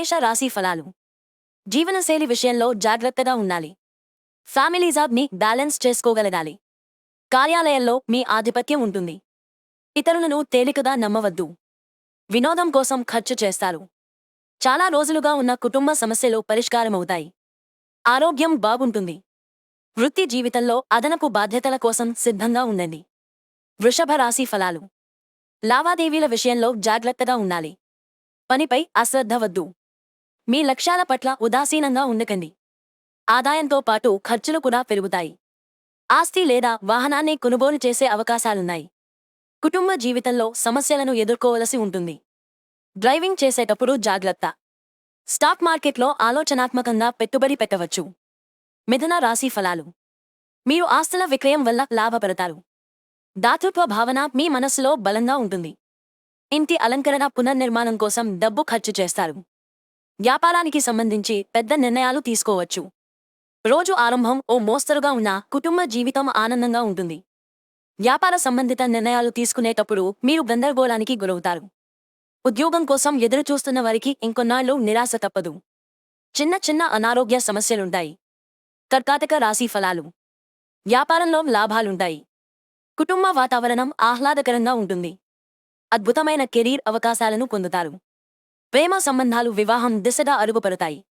మేష రాశి ఫలాలు. జీవనశైలి విషయంలో జాగ్రత్తగా ఉండాలి. ఫ్యామిలీ జాబ్ని బ్యాలెన్స్ చేసుకోగలగాలి. కార్యాలయంలో మీ ఆధిపత్యం ఉంటుంది. ఇతరులను తేలికగా నమ్మవద్దు. వినోదం కోసం ఖర్చు చేస్తారు. చాలా రోజులుగా ఉన్న కుటుంబ సమస్యలు పరిష్కారమవుతాయి. ఆరోగ్యం బాగుంటుంది. వృత్తి జీవితంలో అదనపు బాధ్యతల కోసం సిద్ధంగా ఉండండి. వృషభ రాశి ఫలాలు. లావాదేవీల విషయంలో జాగ్రత్తగా ఉండాలి. పనిపై అశ్రద్ధ వద్దు. మీ లక్ష్యాల పట్ల ఉదాసీనంగా ఉండకండి. ఆదాయంతో పాటు ఖర్చులు కూడా పెరుగుతాయి. ఆస్తి లేదా వాహనాన్ని కొనుగోలు చేసే అవకాశాలున్నాయి. కుటుంబ జీవితంలో సమస్యలను ఎదుర్కోవలసి ఉంటుంది. డ్రైవింగ్ చేసేటప్పుడు జాగ్రత్త. స్టాక్ మార్కెట్లో ఆలోచనాత్మకంగా పెట్టుబడి పెట్టవచ్చు. మిథున రాశి ఫలాలు. మీరు ఆస్తుల విక్రయం వల్ల లాభపడతారు. దాతృత్వ భావన మీ మనస్సులో బలంగా ఉంటుంది. ఇంటి అలంకరణ పునర్నిర్మాణం కోసం డబ్బు ఖర్చు చేస్తారు. వ్యాపారానికి సంబంధించి పెద్ద నిర్ణయాలు తీసుకోవచ్చు. రోజు ఆరంభం ఓ మోస్తరుగా ఉన్నా కుటుంబ జీవితం ఆనందంగా ఉంటుంది. వ్యాపార సంబంధిత నిర్ణయాలు తీసుకునేటప్పుడు మీరు గందరగోళానికి గురవుతారు. ఉద్యోగం కోసం ఎదురుచూస్తున్న వారికి ఇంకొన్నాళ్లు నిరాశ తప్పదు. చిన్న చిన్న అనారోగ్య సమస్యలుంటాయి. కర్కాటక రాశి ఫలాలు. వ్యాపారంలో లాభాలుంటాయి. కుటుంబ వాతావరణం ఆహ్లాదకరంగా ఉంటుంది. అద్భుతమైన కెరీర్ అవకాశాలను పొందుతారు. ప్రేమ సంబంధాలు వివాహం దిశగా అడుగుపడతాయి.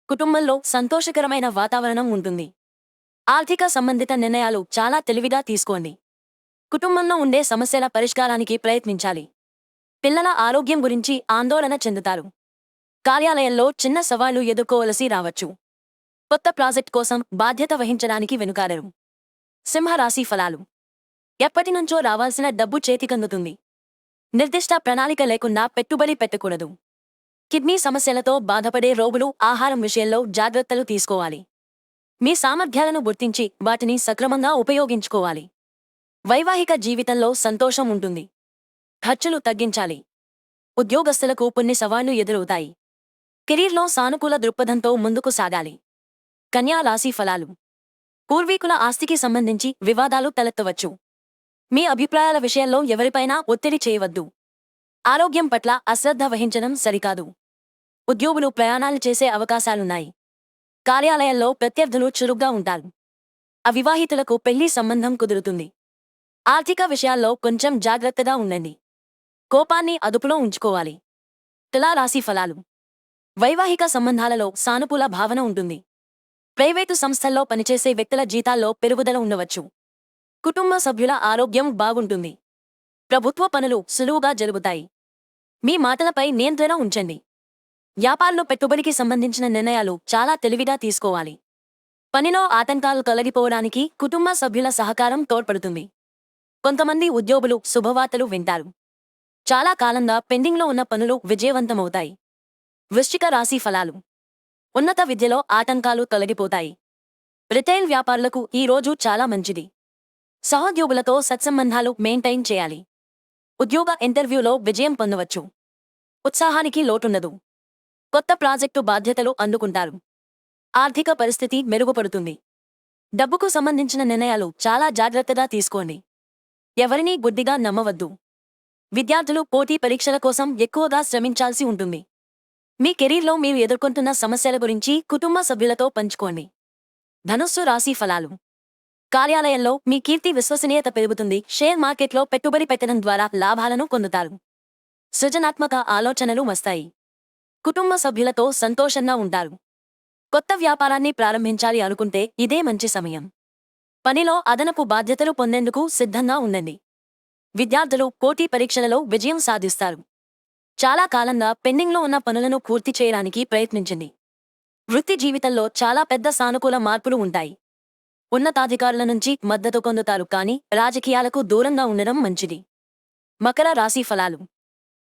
కుటుంబంలో సంతోషకరమైన వాతావరణం ఉంటుంది. ఆర్థిక సంబంధిత నిర్ణయాలు చాలా తెలివిగా తీసుకోండి. కుటుంబంలో ఉండే సమస్యల పరిష్కారానికి ప్రయత్నించాలి. పిల్లల ఆరోగ్యం గురించి ఆందోళన చెందుతారు. కార్యాలయంలో చిన్న సవాళ్లు ఎదుర్కోవలసి రావచ్చు. కొత్త ప్రాజెక్ట్ కోసం బాధ్యత వహించడానికి వెనుకాడరు. సింహరాశి ఫలాలు. ఎప్పటినుంచో రావాల్సిన డబ్బు చేతికందుతుంది. నిర్దిష్ట ప్రణాళిక లేకుండా పెట్టుబడి పెట్టకూడదు. కిడ్నీ సమస్యలతో బాధపడే రోగులు ఆహారం విషయంలో జాగ్రత్తలు తీసుకోవాలి. మీ సామర్థ్యాలను గుర్తించి వాటిని సక్రమంగా ఉపయోగించుకోవాలి. వైవాహిక జీవితంలో సంతోషం ఉంటుంది. ఖర్చులు తగ్గించాలి. ఉద్యోగస్తులకు కొన్ని సవాళ్లు ఎదురవుతాయి. కెరీర్లో సానుకూల దృక్పథంతో ముందుకు సాగాలి. కన్యా రాశి ఫలాలు. పూర్వీకుల ఆస్తికి సంబంధించి వివాదాలు తలెత్తవచ్చు. మీ అభిప్రాయాల విషయంలో ఎవరిపైనా ఒత్తిడి చేయవద్దు. ఆరోగ్యం పట్ల అశ్రద్ధ వహించడం సరికాదు. ఉద్యోగులు ప్రయాణాలు చేసే అవకాశాలున్నాయి. కార్యాలయంలో ప్రత్యర్థులు చురుగ్గా ఉంటారు. అవివాహితులకు పెళ్లి సంబంధం కుదురుతుంది. ఆర్థిక విషయాల్లో కొంచెం జాగ్రత్తగా ఉండండి. కోపాన్ని అదుపులో ఉంచుకోవాలి. తులా రాశి ఫలాలు. వైవాహిక సంబంధాలలో సానుకూల భావన ఉంటుంది. ప్రైవేటు సంస్థల్లో పనిచేసే వ్యక్తుల జీతాల్లో పెరుగుదల ఉండవచ్చు. కుటుంబ సభ్యుల ఆరోగ్యం బాగుంటుంది. ప్రభుత్వ పనులు సులువుగా జరుగుతాయి. మీ మాటలపై నియంత్రణ ఉంచండి. వ్యాపారంలో పెట్టుబడికి సంబంధించిన నిర్ణయాలు చాలా తెలివిగా తీసుకోవాలి. పనిలో ఆటంకాలు తొలగిపోవడానికి కుటుంబ సభ్యుల సహకారం తోడ్పడుతుంది. కొంతమంది ఉద్యోగులు శుభవార్తలు వింటారు. చాలా కాలంగా పెండింగ్లో ఉన్న పనులు విజయవంతమవుతాయి. వృశ్చిక రాశి ఫలాలు. ఉన్నత విద్యలో ఆటంకాలు తొలగిపోతాయి. రిటైల్ వ్యాపారులకు ఈ రోజు చాలా మంచిది. సహోద్యోగులతో సత్సంబంధాలు మెయింటైన్ చేయాలి. ఉద్యోగ ఇంటర్వ్యూలో విజయం పొందవచ్చు. ఉత్సాహానికి లోటుండదు. కొత్త ప్రాజెక్టు బాధ్యతలు అందుకుంటారు. ఆర్థిక పరిస్థితి మెరుగుపడుతుంది. డబ్బుకు సంబంధించిన నిర్ణయాలు చాలా జాగ్రత్తగా తీసుకోండి. ఎవరినీ గుడ్డిగా నమ్మవద్దు. విద్యార్థులు పోటీ పరీక్షల కోసం ఎక్కువగా శ్రమించాల్సి ఉంటుంది. మీ కెరీర్లో మీరు ఎదుర్కొంటున్న సమస్యల గురించి కుటుంబ సభ్యులతో పంచుకోండి. ధనుస్సు రాశి ఫలాలు. కార్యాలయంలో మీ కీర్తి విశ్వసనీయత పెరుగుతుంది. షేర్ మార్కెట్లో పెట్టుబడి పెట్టడం ద్వారా లాభాలను పొందుతారు. సృజనాత్మక ఆలోచనలు వస్తాయి. కుటుంబ సభ్యులతో సంతోషంగా ఉంటారు. కొత్త వ్యాపారాన్ని ప్రారంభించాలి అనుకుంటే ఇదే మంచి సమయం. పనిలో అదనపు బాధ్యతలు పొందేందుకు సిద్ధంగా ఉండండి. విద్యార్థులు పోటీ పరీక్షలలో విజయం సాధిస్తారు. చాలా కాలంగా పెండింగ్లో ఉన్న పనులను పూర్తి చేయడానికి ప్రయత్నించండి. వృత్తి జీవితంలో చాలా పెద్ద సానుకూల మార్పులు ఉంటాయి. ఉన్నతాధికారుల నుంచి మద్దతు పొందుతారు, కానీ రాజకీయాలకు దూరంగా ఉండడం మంచిది. మకర రాశి ఫలాలు.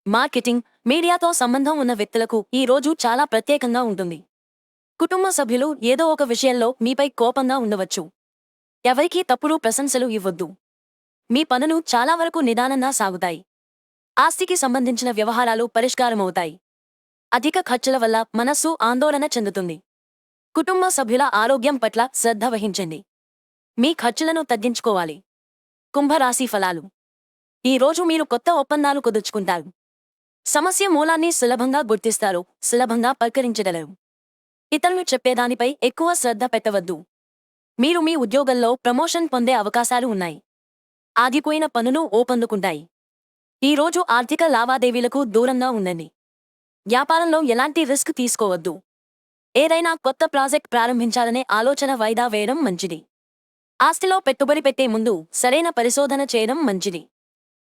మార్కెటింగ్, మీడియాతో సంబంధం ఉన్న వ్యక్తులకు ఈ రోజు చాలా ప్రత్యేకంగా ఉంటుంది. కుటుంబ సభ్యులు ఏదో ఒక విషయంలో మీపై కోపంగా ఉండవచ్చు. ఎవరికీ తప్పుడు ప్రశంసలు ఇవ్వొద్దు. మీ పనులు చాలా వరకు నిదానంగా సాగుతాయి. ఆస్తికి సంబంధించిన వ్యవహారాలు పరిష్కారమవుతాయి. అధిక ఖర్చుల వల్ల మనస్సు ఆందోళన చెందుతుంది. కుటుంబ సభ్యుల ఆరోగ్యం పట్ల శ్రద్ధ వహించండి. మీ ఖర్చులను తగ్గించుకోవాలి. కుంభరాశి ఫలాలు. ఈ రోజు మీరు కొత్త ఒప్పందాలు కుదుర్చుకుంటారు. సమస్య మూలాన్ని సులభంగా గుర్తిస్తారు, సులభంగా పరిష్కరించగలరు. ఇతరులు చెప్పేదానిపై ఎక్కువ శ్రద్ధ పెట్టవద్దు. మీరు మీ ఉద్యోగంలో ప్రమోషన్ పొందే అవకాశాలు ఉన్నాయి. ఆగిపోయిన పనులు ఓపందుకుంటాయి. ఈ రోజు ఆర్థిక లావాదేవీలకు దూరంగా ఉండండి. వ్యాపారంలో ఎలాంటి రిస్క్ తీసుకోవద్దు. ఏదైనా కొత్త ప్రాజెక్ట్ ప్రారంభించాలనే ఆలోచన వాయిదా వేయడం మంచిది. ఆస్తిలో పెట్టుబడి పెట్టే ముందు సరైన పరిశోధన చేయడం మంచిది.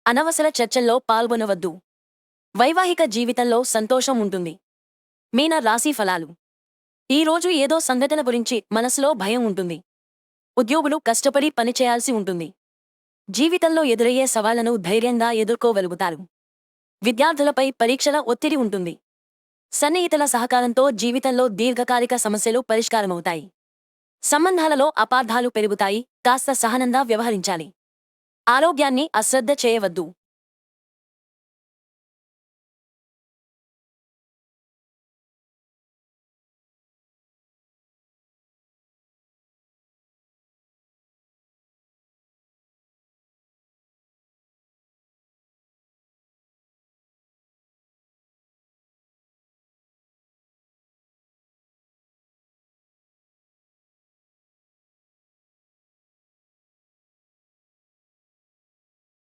అనవసర చర్చల్లో పాల్గొనవద్దు. వైవాహిక జీవితంలో సంతోషం ఉంటుంది. మీన రాశి ఫలాలు. ఈ రోజు ఏదో సంఘటన గురించి మనసులో భయం ఉంటుంది. ఉద్యోగులు కష్టపడి పనిచేయాల్సి ఉంటుంది. జీవితంలో ఎదురయ్యే సవాళ్లను ధైర్యంగా ఎదుర్కోగలుగుతారు. విద్యార్థులపై పరీక్షల ఒత్తిడి ఉంటుంది. సన్నిహితుల సహకారంతో జీవితంలో దీర్ఘకాలిక సమస్యలు పరిష్కారమవుతాయి. సంబంధాలలో అపార్థాలు పెరుగుతాయి, కాస్త సహనంగా వ్యవహరించాలి. ఆరోగ్యాన్ని అశ్రద్ధ చేయవద్దు.